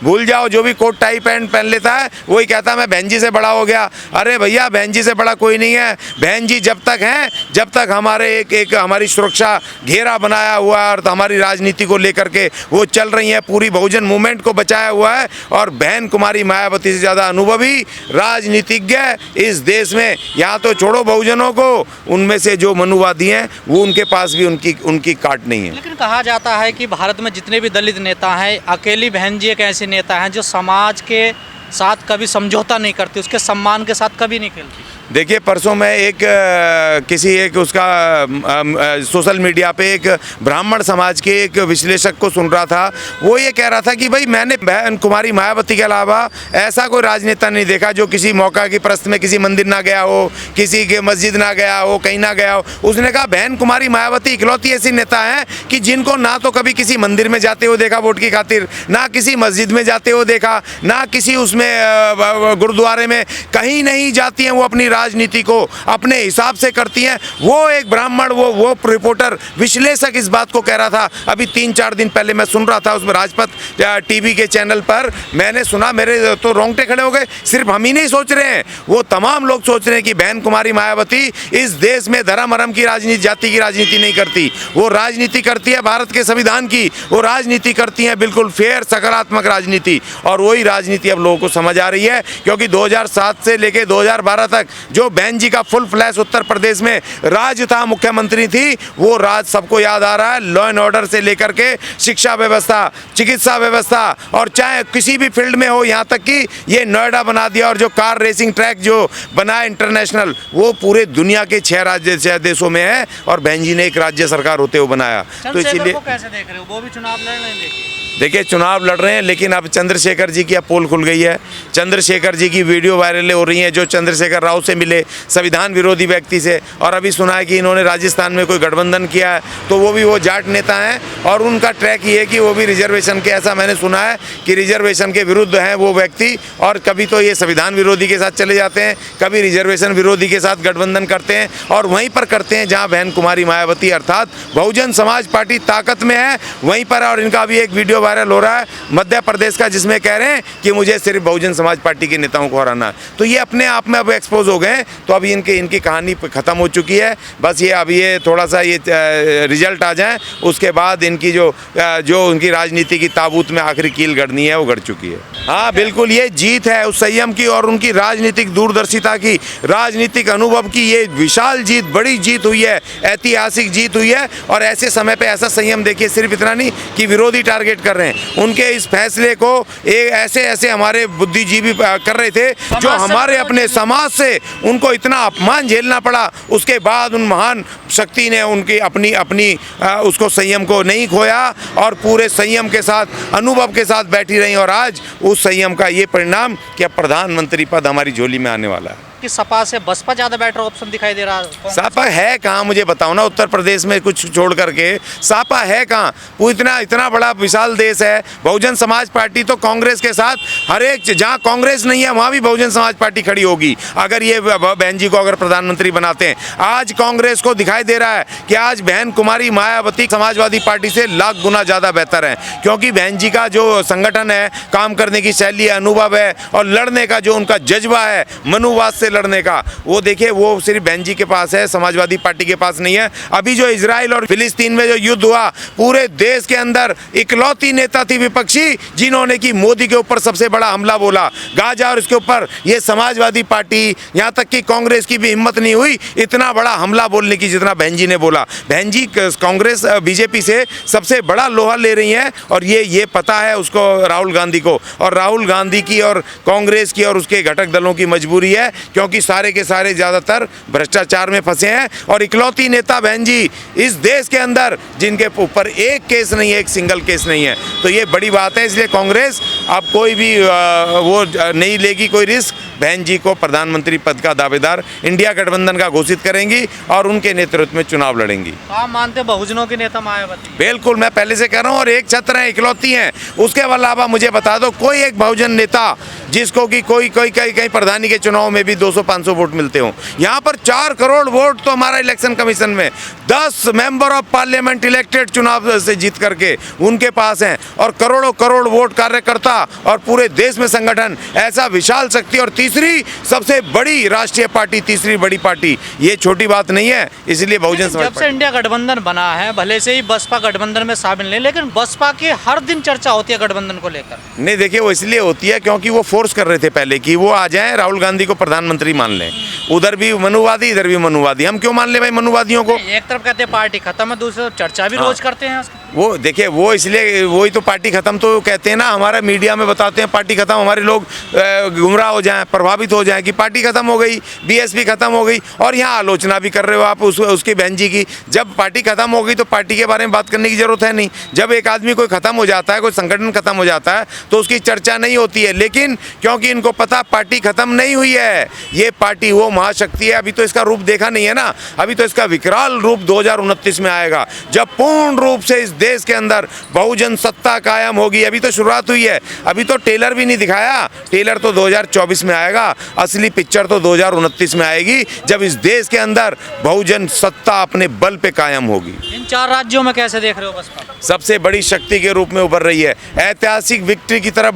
भूल जाओ, जो भी कोट टाई पैंट पहन लेता है वही कहता है मैं बहन जी से बड़ा हो गया। अरे भैया, बहन जी से बड़ा कोई नहीं है। बहन जी जब तक हैं, जब तक हमारे एक हमारी सुरक्षा घेरा बनाया हुआ है और हमारी राजनीति को लेकर के वो चल रही हैं, पूरी बहुजन मूवमेंट को बचाया हुआ है। और बहन कुमारी मायावती से ज़्यादा अनुभवी राजनीतिज्ञ इस देश में, यहाँ तो छोड़ो बहुजनों को, उनमें से जो मनुवादी हैं वो उनके पास भी उनकी काट नहीं है। लेकिन कहा जाता है कि भारत में जितने भी दलित नेता हैं, अकेली बहन जी एक ऐसे नेता हैं जो समाज के साथ कभी समझौता नहीं करती, उसके सम्मान के साथ कभी नहीं खेलती। देखिए, परसों मैं एक उसका सोशल मीडिया पे एक ब्राह्मण समाज के एक विश्लेषक को सुन रहा था। वो ये कह रहा था कि भाई मैंने बहन कुमारी मायावती के अलावा ऐसा कोई राजनेता नहीं देखा जो किसी मौका की प्रस्त में किसी मंदिर ना गया हो, किसी के मस्जिद ना गया हो, कहीं ना गया हो। उसने कहा बहन कुमारी मायावती इकलौती ऐसी नेता हैं कि जिनको ना तो कभी किसी मंदिर में जाते हुए देखा वोट की खातिर, ना किसी मस्जिद में जाते हुए देखा, ना किसी उसमें गुरुद्वारे में, कहीं नहीं जाती हैं। वो अपनी राजनीति को अपने हिसाब से करती हैं। वो एक ब्राह्मण, वो रिपोर्टर विश्लेषक इस बात को कह रहा था। अभी 3-4 दिन पहले मैं सुन रहा था उसमें राजपथ टीवी के चैनल पर, मैंने सुना, मेरे तो रोंगटे खड़े हो गए। सिर्फ हम ही नहीं सोच रहे हैं, वो तमाम लोग सोच रहे हैं कि बहन कुमारी मायावती इस देश में धर्म अरम की राजनीति, जाति की राजनीति नहीं करती। वो राजनीति करती है भारत के संविधान की, वो राजनीति करती है बिल्कुल फेयर सकारात्मक राजनीति। और वही राजनीति अब लोगों को समझ आ रही है, क्योंकि 2007 से लेकर 2012 तक जो बहन जी का फुल फ्लैश उत्तर प्रदेश में राज था, मुख्यमंत्री थी, वो राज सबको याद आ रहा है। लॉ एंड ऑर्डर से लेकर के शिक्षा व्यवस्था, चिकित्सा व्यवस्था, और चाहे किसी भी फील्ड में हो, यहाँ तक कि ये नोएडा बना दिया और जो कार रेसिंग ट्रैक जो बनाया इंटरनेशनल, वो पूरे दुनिया के 6 देशों में है और बहन जी ने एक राज्य सरकार होते हुए बनाया। तो इसीलिए कैसे देख रहे हो, वो भी चुनाव लड़ रहे हैं? देखिए, चुनाव लड़ रहे हैं, लेकिन अब चंद्रशेखर जी की अब पोल खुल गई है। चंद्रशेखर जी की वीडियो वायरल हो रही हैं, जो चंद्रशेखर राव से मिले संविधान विरोधी व्यक्ति से, और अभी सुना है कि इन्होंने राजस्थान में कोई गठबंधन किया है, तो वो भी वो जाट नेता हैं और उनका ट्रैक ये है कि वो भी रिजर्वेशन के, ऐसा मैंने सुना है कि रिजर्वेशन के विरुद्ध हैं वो व्यक्ति। और कभी तो ये संविधान विरोधी के साथ चले जाते हैं, कभी रिजर्वेशन विरोधी के साथ गठबंधन करते हैं, और वहीं पर करते हैं जहाँ बहन कुमारी मायावती अर्थात बहुजन समाज पार्टी ताकत में है, वहीं पर। और इनका भी एक वीडियो वायरल हो रहा है मध्य प्रदेश का, जिसमें कह रहे हैं कि मुझे सिर्फ बहुजन समाज पार्टी के नेताओं को हराना है। तो ये अपने आप में अब एक्सपोज हो गए। तो अभी इनकी कहानी खत्म हो चुकी है। बस ये अब ये थोड़ा सा ये रिजल्ट आ जाए, उसके बाद इनकी जो उनकी राजनीति की ताबूत में आखिरी कील गड़नी है वो गड़ चुकी है। हाँ, बिल्कुल, ये जीत है उस संयम की और उनकी राजनीतिक दूरदर्शिता की, राजनीतिक अनुभव की। ये विशाल जीत, बड़ी जीत हुई है, ऐतिहासिक जीत हुई है। और ऐसे समय पे ऐसा संयम देखिए, सिर्फ इतना नहीं कि विरोधी टारगेट कर रहे हैं, उनके इस फैसले को ऐसे हमारे बुद्धिजीवी कर रहे थे जो हमारे अपने समाज से उनको इतना अपमान झेलना पड़ा। उसके बाद उन महान शक्ति ने उनकी अपनी उसको संयम को नहीं खोया और पूरे संयम के साथ, अनुभव के साथ बैठी रही। और आज उस संयम का ये परिणाम कि अब प्रधानमंत्री पद हमारी झोली में आने वाला है। कि सपा से बसपा ज़्यादा बेटर ऑप्शन दिखाई दे रहा है? सपा है कहाँ, मुझे बताओ ना। उत्तर प्रदेश में कुछ छोड़ करके सपा है कहाँ? वो इतना बड़ा विशाल देश है। बहुजन समाज पार्टी तो कांग्रेस के साथ हर एक, जहाँ कांग्रेस नहीं है वहाँ भी बहुजन समाज पार्टी खड़ी होगी अगर ये बहन जी को अगर प्रधानमंत्री बनाते हैं। आज कांग्रेस को दिखाई दे रहा है कि आज बहन कुमारी मायावती समाजवादी पार्टी से लाख गुना ज़्यादा बेहतर है, क्योंकि बहन जी का जो संगठन है, काम करने की शैली है, अनुभव है, और लड़ने का जो उनका जज्बा है, मनुवाद से लड़ने का, वो देखिए वो सिर्फ बहन जी के पास है, समाजवादी पार्टी के पास नहीं है। अभी जो इजराइल और फिलिस्तीन में जो युद्ध हुआ, पूरे देश के अंदर इकलौती नेता थी विपक्षी जिन्होंने कि मोदी के ऊपर सबसे बड़ा हमला बोला, गाजा, और इसके ऊपर ये समाजवादी पार्टी, यहाँ तक कि कांग्रेस की भी हिम्मत नहीं हुई इतना बड़ा हमला बोलने की जितना बहन जी ने बोला। बहन जी कांग्रेस बीजेपी से सबसे बड़ा लोहा ले रही हैं, और ये पता है उसको, राहुल गांधी को, और राहुल गांधी की और कांग्रेस की और उसके घटक दलों की मजबूरी है, क्योंकि सारे के सारे ज़्यादातर भ्रष्टाचार में फंसे हैं। और इकलौती नेता बहन जी इस देश के अंदर जिनके ऊपर एक केस नहीं है, एक सिंगल केस नहीं है। तो ये बड़ी बात है। इसलिए कांग्रेस अब कोई भी वो नहीं लेगी कोई रिस्क। बहन जी को प्रधानमंत्री पद का दावेदार इंडिया गठबंधन का घोषित करेंगी और उनके नेतृत्व में चुनाव लड़ेंगी। आप मानते बहुजनों के नेता मायावती? बिल्कुल, मैं पहले से कह रहा हूँ, और एक छत्र है, इकलौती हैं। उसके अलावा मुझे बता दो कोई एक बहुजन नेता जिसको कि कोई कोई कहीं कहीं प्रधानी के चुनाव में भी 200-500 वोट मिलते हों। यहाँ पर 4 करोड़ वोट तो हमारा इलेक्शन कमीशन में 10 मेंबर ऑफ पार्लियामेंट इलेक्टेड चुनाव से जीत करके उनके पास हैं, और करोड़ों करोड़ वोट कार्यकर्ता और पूरे देश में संगठन, ऐसा विशाल शक्ति और तीसरी सबसे बड़ी राष्ट्रीय पार्टी, तीसरी बड़ी पार्टी, ये छोटी बात नहीं है। इसलिए बहुजन समाज जब से इंडिया गठबंधन बना है, भले से ही बसपा गठबंधन में शामिल नहीं, लेकिन बसपा की हर दिन चर्चा होती है गठबंधन को लेकर। नहीं, देखिए वो इसलिए होती है क्योंकि वो फोर्स कर रहे थे पहले कि वो आ जाएं, राहुल गांधी को प्रधानमंत्री मान लें। उधर भी मनुवादी, इधर भी मनुवादी। हम क्यों मान ले भाई मनुवादियों को? एक तरफ कहते हैं पार्टी खत्म है, दूसरी तरफ चर्चा भी रोज करते हैं उसकी। वो देखिए, वो इसलिए वही तो पार्टी खत्म तो कहते हैं ना, हमारा मीडिया में बताते हैं पार्टी खत्म, हमारे लोग गुमराह हो जाएं, प्रभावित हो जाएं कि पार्टी खत्म हो गई, बीएसपी खत्म हो गई। और यहाँ आलोचना भी कर रहे हो आप उसकी बहन जी की। जब पार्टी खत्म हो गई तो पार्टी के बारे में बात करने की जरूरत है नहीं। जब एक आदमी कोई खत्म हो जाता है, कोई संगठन खत्म हो जाता है तो उसकी चर्चा नहीं होती है। लेकिन क्योंकि इनको पता पार्टी खत्म नहीं हुई है, ये पार्टी वो महाशक्ति है। अभी तो इसका रूप देखा नहीं है ना, अभी तो इसका विकराल रूप 2029 में आएगा, जब पूर्ण रूप से इस देश के अंदर बहुजन सत्ता कायम होगी। अभी तो शुरुआत हुई है, अभी तो टेलर भी नहीं दिखाया। टेलर तो 2024 में आएगा, असली पिक्चर तो 2029 में आएगी, जब इस देश के अंदर बहुजन सत्ता अपने बल पे कायम होगी। इन 4 राज्यों में कैसे देख रहे हो बसपा? सबसे बड़ी शक्ति के रूप में उभर रही है, ऐतिहासिक विक्ट्री की तरफ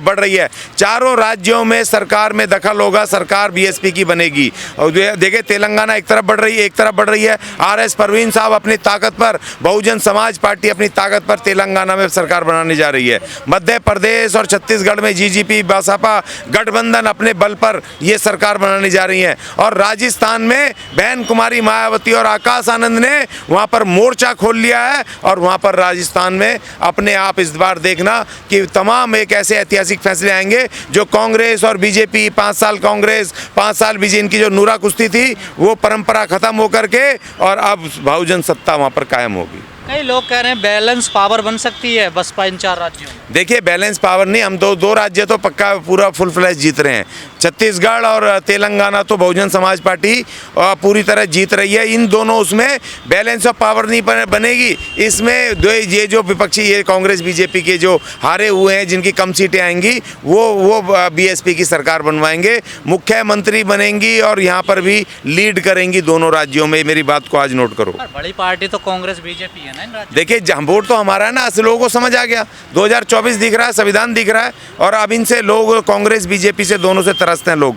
बढ़ रही है। चारों राज्यों में सरकार में दखल होगा, सरकार बीएसपी की बनेगी। और देखिए तेलंगाना एक तरफ बढ़ रही है, एक तरफ बढ़ रही है। आरएस परवीन साहब अपनी ताकत पर, बहुजन समाज पार्टी अपनी ताकत पर तेलंगाना में सरकार बनाने जा रही है। मध्य प्रदेश और छत्तीसगढ़ में जीजीपी बसपा गठबंधन अपने बल पर ये सरकार बनाने जा रही है। और राजस्थान में बहन कुमारी मायावती और आकाश आनंद ने वहाँ पर मोर्चा खोल लिया है, और वहाँ पर राजस्थान में अपने आप इस बार देखना कि तमाम एक ऐसे ऐतिहासिक फैसले आएंगे जो कांग्रेस और बीजेपी, 5 साल कांग्रेस 5 साल बीजेपी, इनकी जो नूरा कुश्ती थी वो परंपरा खत्म होकर के और अब बहुजन सत्ता वहाँ पर कायम होगी। कई लोग कह रहे हैं बैलेंस पावर बन सकती है बसपा इन 4 राज्यों में। देखिए बैलेंस पावर नहीं, हम दो राज्य तो पक्का पूरा फुल फ्लैश जीत रहे हैं। छत्तीसगढ़ और तेलंगाना तो बहुजन समाज पार्टी पूरी तरह जीत रही है। इन दोनों उसमें बैलेंस ऑफ पावर नहीं बनेगी। इसमें ये जो विपक्षी, ये कांग्रेस बीजेपी के जो हारे हुए हैं, जिनकी कम सीटें आएंगी, वो बीएसपी की सरकार बनवाएंगे, मुख्यमंत्री बनेंगी और यहाँ पर भी लीड करेंगी दोनों राज्यों में। मेरी बात को आज नोट करो। बड़ी पार्टी तो कांग्रेस बीजेपी है ना इन राज्यों। देखिए जहाँ वोट तो हमारा है ना, लोगों को समझ आ गया, 2024 दिख रहा है, संविधान दिख रहा है, और अब इनसे लोग कांग्रेस बीजेपी से दोनों से तरसते हैं, लोग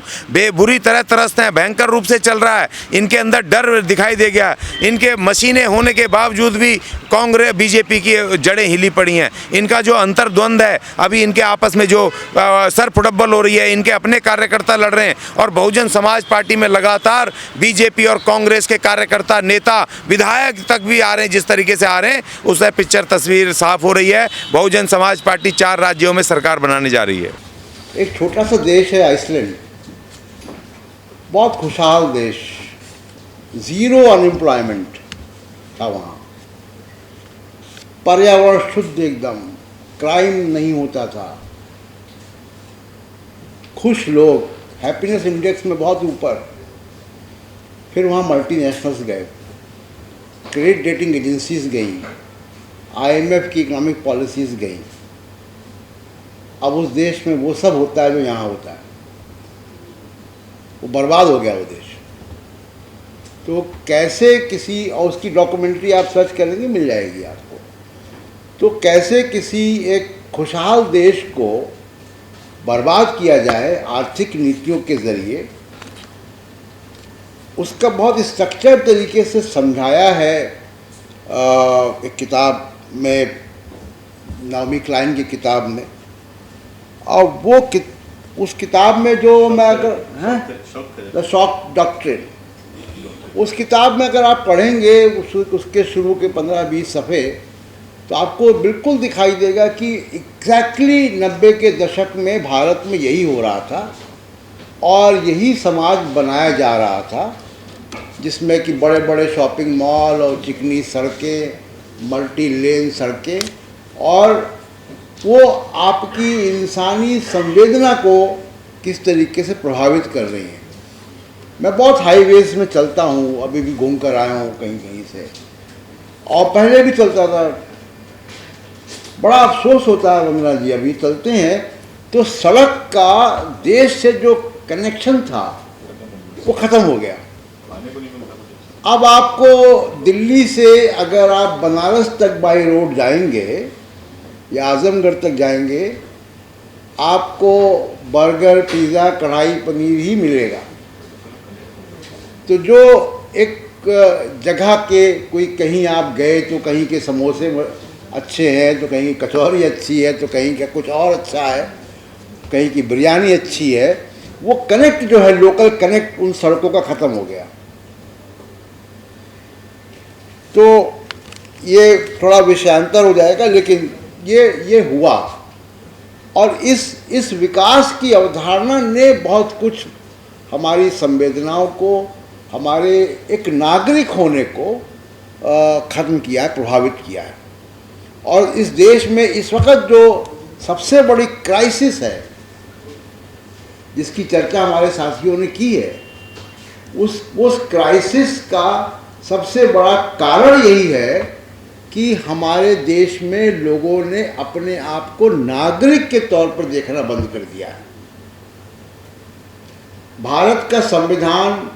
बुरी तरह तरसते हैं, भयंकर रूप से चल रहा है। इनके अंदर डर दिखाई दे गया, इनके मशीनें होने के बावजूद भी कांग्रेस बीजेपी की जड़ें हिली पड़ी हैं। इनका जो अंतर्द्वंद है, अभी इनके आपस में जो सर फुटबॉल हो रही है, इनके अपने कार्यकर्ता लड़ रहे हैं, और बहुजन समाज पार्टी में लगातार बीजेपी और कांग्रेस के कार्यकर्ता, नेता, विधायक तक भी आ रहे हैं। जिस तरीके से आ रहे हैं उससे पिक्चर तस्वीर साफ हो रही है। बहुजन समाज पार्टी 4 राज्यों में सरकार बनाने जा रही है। एक छोटा सा देश है आइसलैंड, बहुत खुशहाल देश, 0 अनएम्प्लॉयमेंट था वहाँ, पर्यावरण शुद्ध एकदम, क्राइम नहीं होता था, खुश लोग, हैप्पीनेस इंडेक्स में बहुत ऊपर। फिर वहाँ मल्टीनेशनल्स गए, क्रेडिट रेटिंग एजेंसीज गई, आईएमएफ की इकोनॉमिक पॉलिसीज़ गई। अब उस देश में वो सब होता है जो यहाँ होता है, वो बर्बाद हो गया वो देश। तो कैसे किसी, और उसकी डॉक्यूमेंट्री आप सर्च करेंगे मिल जाएगी आपको, तो कैसे किसी एक खुशहाल देश को बर्बाद किया जाए आर्थिक नीतियों के ज़रिए, उसका बहुत स्ट्रक्चर्ड तरीके से समझाया है एक किताब में, नाओमी क्लाइन की किताब में। और वो उस किताब में जो मैं अगर द शॉक डॉक्ट्रिन, उस किताब में अगर आप पढ़ेंगे उसके शुरू के 15-20 सफ़े, तो आपको बिल्कुल दिखाई देगा कि एग्जैक्टली 90 के दशक में भारत में यही हो रहा था और यही समाज बनाया जा रहा था, जिसमें कि बड़े बड़े शॉपिंग मॉल और चिकनी सड़कें, मल्टी लेन सड़कें, और वो आपकी इंसानी संवेदना को किस तरीके से प्रभावित कर रही हैं। मैं बहुत हाईवेज में चलता हूँ, अभी भी घूम कर आया हूँ कहीं कहीं से, और पहले भी चलता था। बड़ा अफसोस होता है वंदना जी, अभी चलते हैं तो सड़क का देश से जो कनेक्शन था वो ख़त्म हो गया। अब आपको दिल्ली से अगर आप बनारस तक बाई रोड जाएंगे या आजमगढ़ तक जाएंगे, आपको बर्गर, पिज़्ज़ा, कढ़ाई पनीर ही मिलेगा। तो जो एक जगह के कोई, कहीं आप गए तो कहीं के समोसे अच्छे हैं, तो कहीं की कचौरी अच्छी है, तो कहीं का कुछ और अच्छा है, कहीं की बिरयानी अच्छी है, वो कनेक्ट जो है, लोकल कनेक्ट उन सड़कों का ख़त्म हो गया। तो ये थोड़ा विषयांतर हो जाएगा, लेकिन ये हुआ। और इस विकास की अवधारणा ने बहुत कुछ हमारी संवेदनाओं को, हमारे एक नागरिक होने को ख़त्म किया है, प्रभावित किया है। और इस देश में इस वक्त जो सबसे बड़ी क्राइसिस है, जिसकी चर्चा हमारे साथियों ने की है, उस क्राइसिस का सबसे बड़ा कारण यही है कि हमारे देश में लोगों ने अपने आप को नागरिक के तौर पर देखना बंद कर दिया है। भारत का संविधान,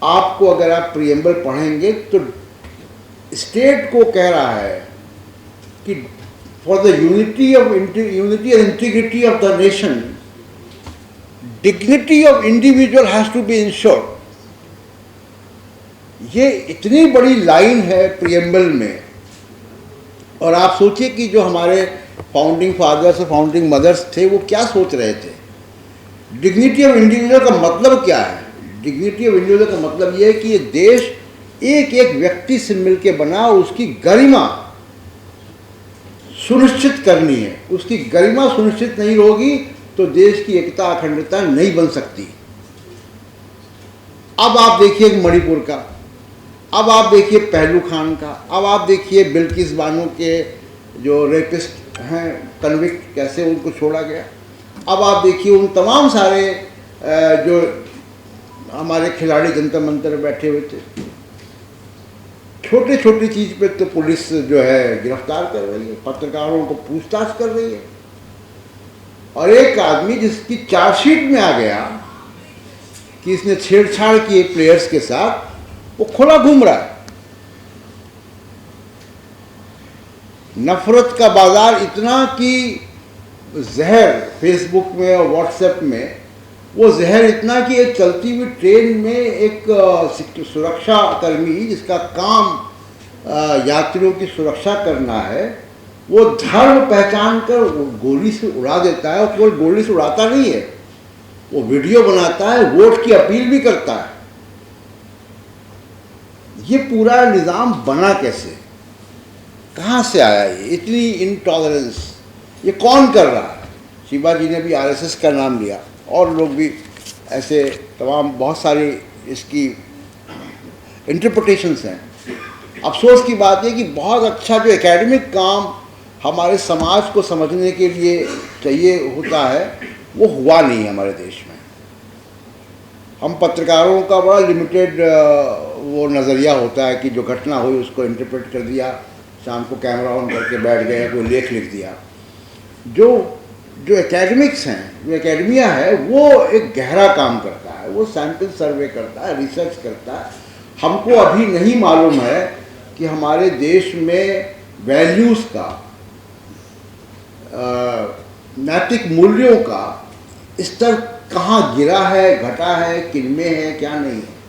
आपको अगर आप प्रीएम्बल पढ़ेंगे तो स्टेट को कह रहा है कि for the unity and integrity of the nation, dignity of individual has to be insured. ये इतनी बड़ी लाइन है प्रीएम्बल में। और आप सोचिए कि जो हमारे फाउंडिंग फादर्स और फाउंडिंग मदर्स थे, वो क्या सोच रहे थे। डिग्निटी ऑफ इंडिविजुअल का मतलब क्या है? डिग्निटी ऑफ इंडिविजुअल का मतलब ये है कि ये देश एक एक व्यक्ति से मिलकर बना, उसकी गरिमा सुनिश्चित करनी है। उसकी गरिमा सुनिश्चित नहीं होगी तो देश की एकता, अखंडता नहीं बन सकती। अब आप देखिए मणिपुर का, अब आप देखिए पहलू खान का, अब आप देखिए बिल्किस बानो के जो रेपिस्ट हैं, कन्विक्ट, कैसे उनको छोड़ा गया। अब आप देखिए उन तमाम सारे जो हमारे खिलाड़ी जंतर मंतर बैठे हुए थे, छोटी छोटी चीज़ पे तो पुलिस जो है गिरफ्तार कर रही है, पत्रकारों को पूछताछ कर रही है। और एक आदमी जिसकी चार्जशीट में आ गया कि इसने छेड़छाड़ की प्लेयर्स के साथ, वो खुला घूम रहा है। नफरत का बाजार इतना कि जहर फेसबुक में और व्हाट्सएप में, वो जहर इतना कि एक चलती हुई ट्रेन में एक सुरक्षा कर्मी जिसका काम यात्रियों की सुरक्षा करना है, वो धर्म पहचान कर गोली से उड़ा देता है। और केवल गोली से उड़ाता नहीं है, वो वीडियो बनाता है, वोट की अपील भी करता है। ये पूरा निज़ाम बना कैसे, कहाँ से आया ये इतनी इंटॉलरेंस? ये कौन कर रहा है? शिवाजी ने भी आरएसएस का नाम लिया, और लोग भी ऐसे तमाम बहुत सारी इसकी इंटरप्रिटेशंस हैं। अफसोस की बात है कि बहुत अच्छा जो एकेडमिक काम हमारे समाज को समझने के लिए चाहिए होता है, वो हुआ नहीं हमारे देश में। हम पत्रकारों का बड़ा लिमिटेड वो नज़रिया होता है कि जो घटना हुई उसको इंटरप्रेट कर दिया, शाम को कैमरा ऑन करके बैठ गए, कोई लेख लिख दिया। जो एकेडमिक्स हैं, जो एकेडमिया है, वो एक गहरा काम करता है, वो सैंपल सर्वे करता है, रिसर्च करता है। हमको अभी नहीं मालूम है कि हमारे देश में वैल्यूज़ का, नैतिक मूल्यों का स्तर कहाँ गिरा है, घटा है, किनमें है, क्या नहीं है,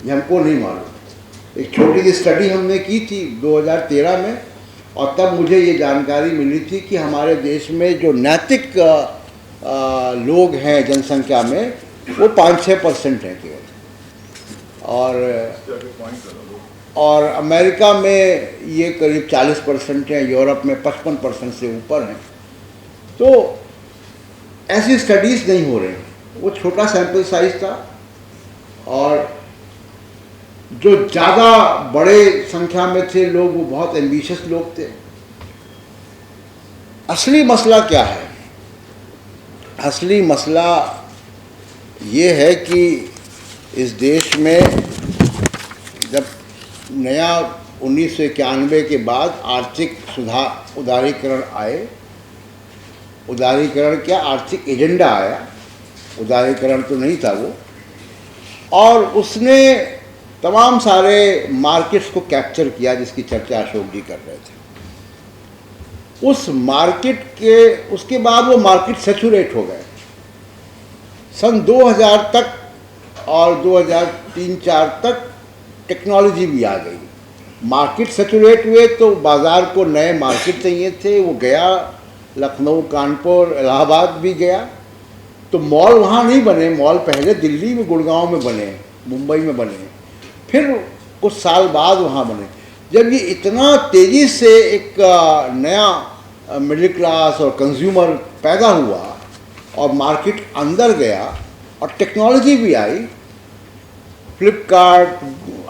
ये हमको नहीं मालूम। एक छोटी सी स्टडी हमने की थी 2013 में, और तब मुझे ये जानकारी मिली थी कि हमारे देश में जो नैतिक लोग हैं जनसंख्या में, वो 5-6% हैं केवल। और अमेरिका में ये करीब 40% हैं, यूरोप में 55% से ऊपर हैं। तो ऐसी स्टडीज़ नहीं हो रही। वो छोटा सैंपल साइज था, और जो ज़्यादा बड़े संख्या में थे लोग, वो बहुत एम्बिशियस लोग थे। असली मसला क्या है? असली मसला ये है कि इस देश में जब नया 1991 के बाद आर्थिक उदारीकरण आए, उदारीकरण क्या, आर्थिक एजेंडा आया, उदारीकरण तो नहीं था वो, और उसने तमाम सारे मार्केट्स को कैप्चर किया जिसकी चर्चा अशोक जी कर रहे थे। उस मार्केट के उसके बाद वो मार्केट सैचुरेट हो गए। सन 2000 तक और 2003-4 तक टेक्नोलॉजी भी आ गई, मार्केट सैचुरेट हुए तो बाज़ार को नए मार्केट चाहिए थे, वो गया लखनऊ, कानपुर, इलाहाबाद भी गया, तो मॉल वहाँ नहीं बने, मॉल पहले दिल्ली में, गुड़गांव में बने, मुंबई में बने, फिर कुछ साल बाद वहाँ बने। जब ये इतना तेज़ी से एक नया मिडिल क्लास और कंज्यूमर पैदा हुआ और मार्केट अंदर गया और टेक्नोलॉजी भी आई, फ्लिपकार्ट,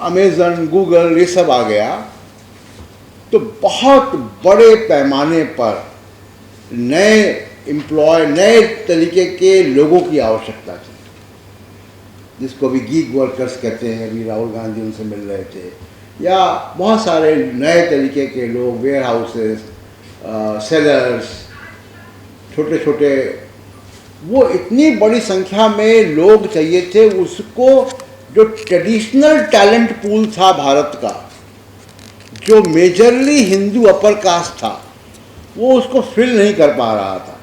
अमेज़न, गूगल, ये सब आ गया, तो बहुत बड़े पैमाने पर नए एम्प्लॉय, नए तरीके के लोगों की आवश्यकता थी, जिसको भी गीग वर्कर्स कहते हैं। अभी राहुल गांधी उनसे मिल रहे थे, या बहुत सारे नए तरीके के लोग, वेयर हाउसेस, सेलर्स, छोटे छोटे, वो इतनी बड़ी संख्या में लोग चाहिए थे। उसको जो ट्रेडिशनल टैलेंट पूल था भारत का, जो मेजरली हिंदू अपर कास्ट था, वो उसको फिल नहीं कर पा रहा था।